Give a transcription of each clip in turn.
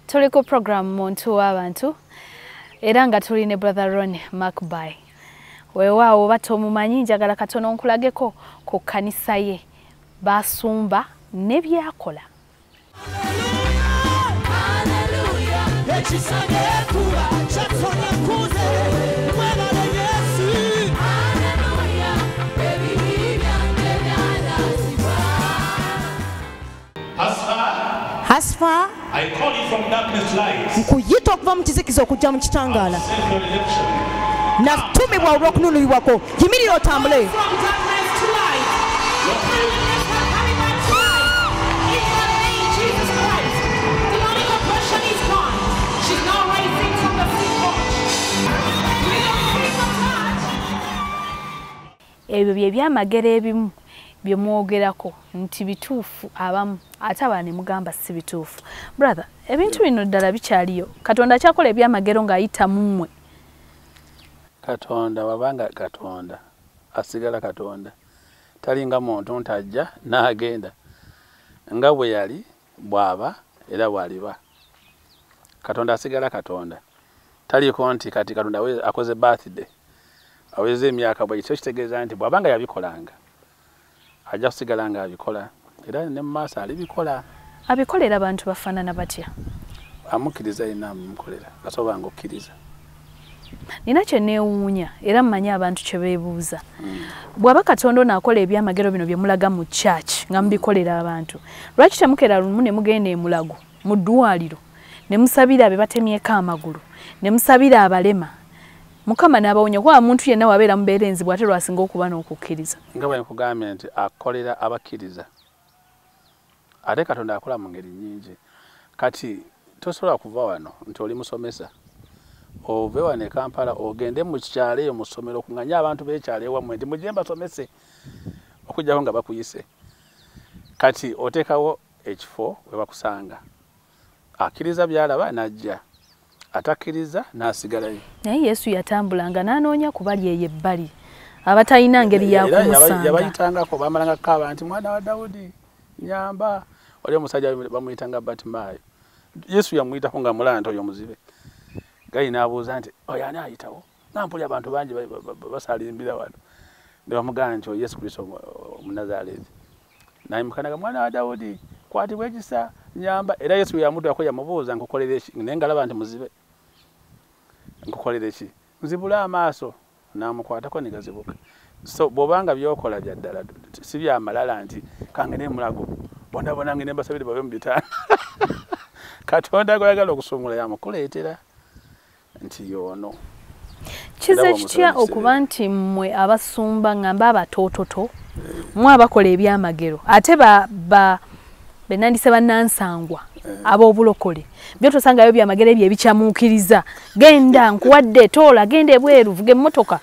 Tuliko program Omuntu olw'abantu era nga tuli ne brother Ronnie Makabai. Weewaawo batomumanyi njagala katono nkulageko ku Kkanisa ye basumba ne byakola. Asfa, I call you from darkness light. nkuyita okuva mu kizikiza okujja mu kitangaala. Natumibwa olw'okununulibwako. Yimirira otambule. Ebyo bye byamagero ebimu bye mwogerako nti bituufu abamu ate abalala ne mugamba si bituufu. Brother, ebintu bino ddala bikyaliyo. Katonda kyakola ebyamagero ng'ayita mu mmwe. Katonda wabanga Katonda asigala Katonda talinga muntu ntajja n'agenda nga bwe yali bwaba era bwaliba. Katonda asigala Katonda taliko nti kati Katonda akoze birthday aweze emyaka bwe ekyo kitegeeza nti bwabanga yabikolanga ajja kusigala nga abikola era ne mu maaso alibikola. Abikolera abantu bafaanana batya? Amukkiriza yenna amukolera asobanga okkiriza. Nina kye neewuunya era mmanyi abantu kye beebuuza. Bw'aba Katonda onaakola ebyamagero bino bye mulaga mu church nga mubikolera abantu, lwaki temukera lumu ne mugenda emulago mu ddwaliro ne musabira abe batemyeko amagulu ne musabira abalema Mukama n'abawonya kuba muntu yenna wabeera mubeerenzi bw'ate lwasinga okuba n'okukkiriza. Nga bwe nkugambye nti akolera abakkiriza. Ate Katonda akola mu ngeri nnyingi. Kati tosobola kuva wano nti oli musomesa. Ove wano e Kampala ogende mu kyalo eyo mu ssomero okunganya abantu b'ekyalo ewammwe nti mujje mbasomese okuggyako nga bakuyise. Kati oteekawo ekifo we bakusanga. Akkiriza byalaba n'ajja. Atakkiriza n'asigalayo. Naye Yesu yatambulanga n'anoonya ku bali eyo ebbali abatalina ngeri ya kumusanga. Yabayitangako bamalanga kaaba nti mwana wa Dawudi nyamba. Oli omusajja bamuyitanga Batimayo. Yesu yamuyitako nga mulanda oyo muzibe. Gayi n'abuuza nti oyo ani ayitawo? Nampuli abantu bangi basalimbira wano. Ne bamugamba nti Yesu Kristo Omunnazaaleeti. N'ayimukanaga mwana wa Dawudi kwatibwa ekisa nyamba. Era Yesu yamuddako yamubuuza nkukolera eki? Naye ngalaba nti muzibe. Nkukolera eki? Nzibula amaaso. N'amukwatako ne gazibuka. So bw'obanga byokola bya ddala si bya malala nti kange ne mulago bona ngene mbasabire babe mu bitanda. Katonda gwayagala okusumula yamukuleetera nti yono. Kize kitya okuba nti mmwe abasumba ngamba abatoototo mwe abakola ebyamagero ate benandise bannansangwa ab'obulokole byo tosangayo byamagero ebyo ebikyamuukiriza genda nkuwadde toola genda ebweru vuga emmotoka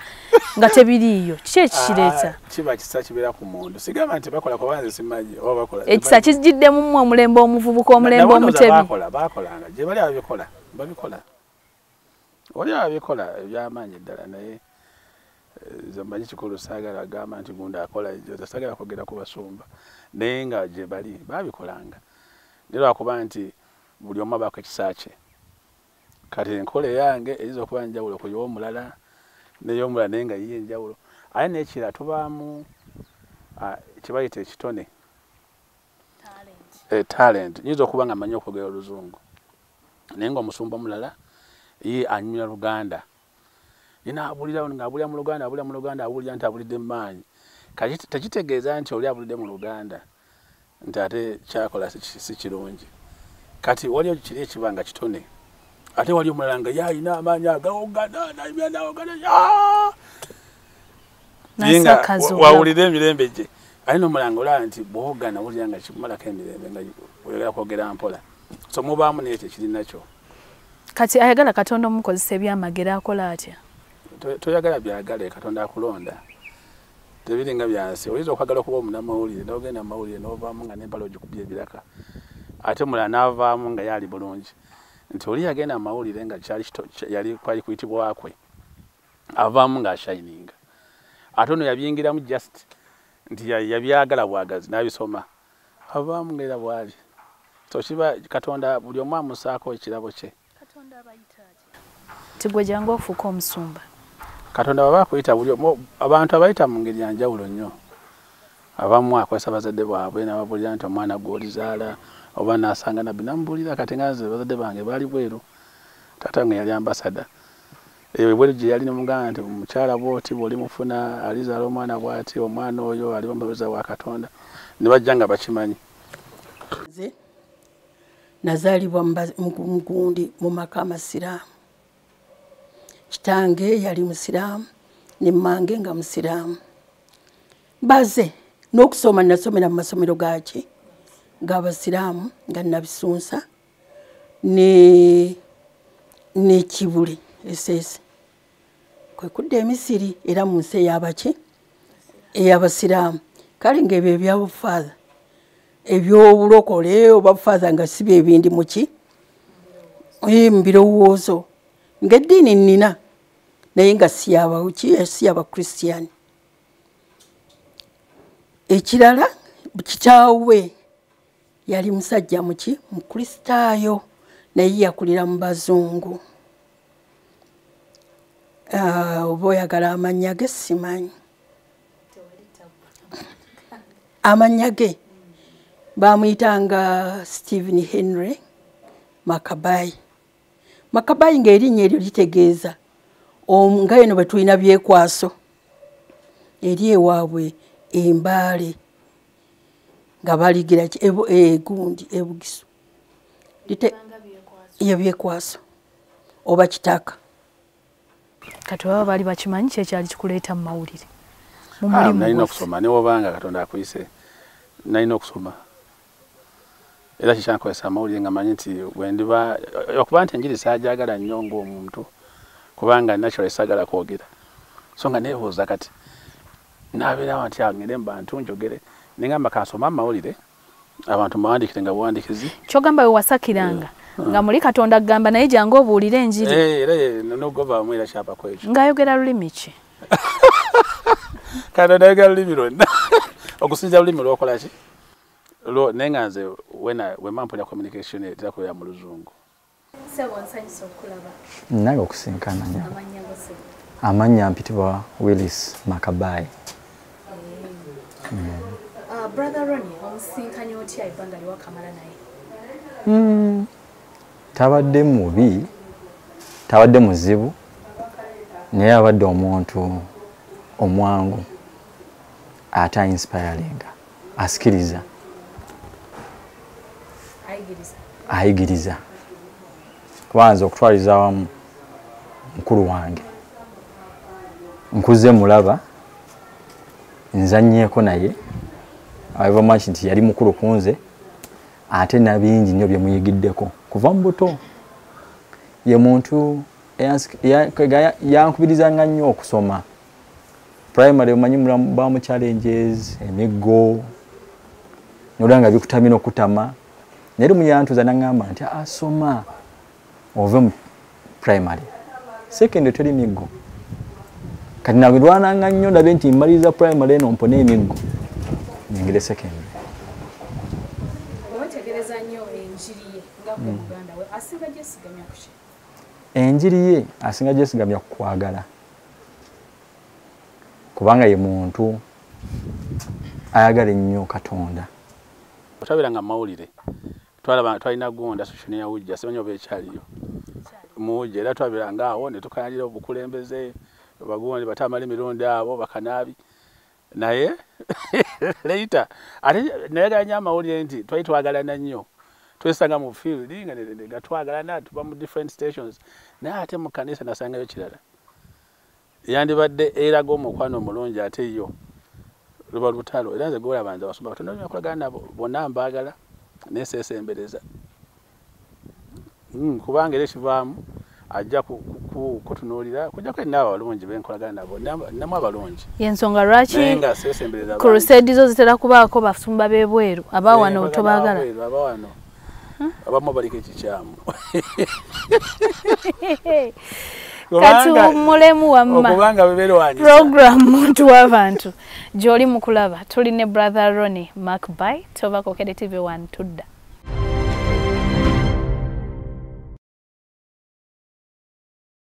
nga tebiriiyo kiki ekikireeta? Kiba kisa kibeera ku muntu sigamba nti bakola kubanze simanyi oba bakola ekisa kijiddemu mmwe omulembe omuvubuka omulembe omutebi bakolanga gye bali ababikola babikola oli ababikola ebyamaanyi ddala naye zambanyi kikulu saagala agamba nti gunda akola ekyo tasaagala kwogera ku basumba naye nga gye bali babikolanga naye lwakuba nti buli omu abaako ekisa kye. Kati enkola yange eyinza okuba njawulo ku y'omulala n'ey'omulala naye nga yiye enjawulo aye n'ekira tubaamu kibayita ekitone talent. Nyinza okuba nga manyi okwogera Oluzungu naye ng'omusumba omulala ye anyumya Luganda. Yina abulira mu Luganda awulira nti abulidde mu maanyi. Kati tekitegeeza nti oli abulidde mu Luganda nti ate kyakola si kirungi. Kati waliyo kiri ekibanga kitone ate wali omulala nga yayina amaanyi agawogana nayimya nawogana wawulira emirembe gye aye n'omulanga olaba nti bwogana wulira nga kikumalako emirembe nga oyagala kwogera mpola. So mubaamu n'ekyo ekiri nakyo. Kati ayagala Katonda omukozesa ebyamagero akola atya? Toyagala byagala Katonda akulonda. Tebiringa byansi. Oyinza okwagala okuba omunnamawulire n'ogenda mu mawulire n'ovaamu nga n'empala ogikubye ebiraka. Ate mulala n'avaamu nga yali bulungi. Nti oli yagenda mu mawulire nga yali kwali kuyitibwa kwe. Avaamu ng'ashayininga. Ate ono yabiyingiramu just nti yabyagala bwagazi n'abisoma. Avaamu ng'era bwali. tokiba Katonda buli omu amusaako ekirabo kye. Katonda abayitaaje tigwe jangu ofuuka omusumba. Katonda baba akuyita buli abantu abayita mu ngeri ya njawulo nnyo. Abamu akwesa bazadde bwabwe n'ababulira nti omwana gw'olizaala oba n'asanga nabbi n'amubulira kati ngaze bazadde bange baali bweru. Taata wange yali ambasada. Bweru gye yali n'omugamba nti mukyala bw'oti bw'oli mufuna alizaala omwana bw'ati omwana oyo aliba muweereza wa Katonda. Ne bajja nga bakimanyi. Nze nazaalibwa mu gundi mu maka amasiraamu. Kitange yali musiraamu ne mmange nga musiraamu. Baze n'okusoma nasomera mu masomero gaki g'abasiraamu nga nabisunsa ne Kibuli esese kwe kudda Emisiri era mu nsi ey'abaki ey'abasiraamu. Kale ng'ebyo ebyabufaaza eby'obulokole oba bufaaza nga si bye bindi muki mu birowoozo ng'eddiini nnina naye nga si y'Abakristiyaani. Ekirala kitaawe yali musajja muki Mukristaayo naye yakulira mu Bazungu. Oba oyagala amannya ge simanyi. Amannya ge bamuyitanga Stephen Henry Makabai. Makabai ng'erinnya eryo litegeeza nga eno bwe tulina byekwaso eri ewaabwe embaale nga baligira gundi ebugisu yebyekwaso oba kitaka. Kati baba bali bakimanyi kyekyali kikuleeta mu mawulire. Nalina okusoma ne wobanga Katonda akuyise nalina okusoma. Era kikyankozesa amawulire nga manyi nti wendiba okuba nti enjiri saajagala nnyo ng'omuntu kubanga naturally saagala kwogera. So nga neebuuza kati naabeerawo nti ngende mu bantu njogere nengamba kansoma amawulire abantu muwandiikire nga buwandiikizi. Kyogamba we wasakiranga nga muli Katonda agamba naye jangu obuulire enjiri. Era n'ogova mu era kyapako ekyo. Ng'ayogera lulimi ki? Katonda ayogera lulimi lwonna okusinza lulimi lw'okola ki? Naye nga nze wemampulira communication etera kubeera mu Luzungu. Ssebo nsanyusa okulaba. Nange okusinkana nnyo. Amannya mpitibwa Willis Makabai. Brother Ronnie, omusinkanye otya ebbanga liwa Kamera naye? Tabadde mubi, tabadde muzibu, naye abadde omuntu omwangu ate inspiring, asikiriza. Ayigiriza. Kubanza okutwaliza awamu mukulu wange. Nkuze mulaba, nzanyeeko naye, however much nti yali mukulu kunze, ate nabingi nnyo bye muyigiddeko. Kuva mu buto, ye muntu yankubirizanga nnyo okusoma. Primary omanyi bamu challenges, emiggo, nolanga bikutamina okutama. Naye muyantuza nangamba nti asoma ove mu primary. Secondary teri miggo. Kati nagirwananga nnyo ndabe nti mmaliriza primary eno mpone emiggo. Nyingire secondary. Otegereza nnyo enjiri ye nga ku Uganda we asinga gyesigamya ku ki? Enjiri ye asinga gyesigamya ku kwagala. Kubanga ye muntu ayagala ennyo Katonda. Otabiranga mawulire. Twalina gonda solution ya ujja simanyi oba ekyaliyo. Mujja era twabiranga awo ne tukanalira obukulembeze bagundi batamala emirundi abo bakanaabi. Naye later naye ganya amawulire nti twali twagalana nnyo. Twesanga mu field nga twagalana tuba mu different stations. Naye ate mu Kkanisa nasangayo kirala. Yandibadde eraga omukwano omulungi ate yo luba lutalo era nze gola banza basumba Katonda yakolagana nabo bonna mbaagala nesesembereza. Kubanga era ekivaamu ajja kutunuulira kujja kwenna abalungi benkolagana nabo namu abalungi. Yensonga lwaki crusade zo zitera kubaako basumba b'ebweru abawano tobaagala. Abawano abamu baliko ekikyamu. Kati mulemu wamma program muntu w'abantu gy'oli mu kulaba tuli ne Brother Ronnie Makabai tova ku Bukedde TV 1 tudda.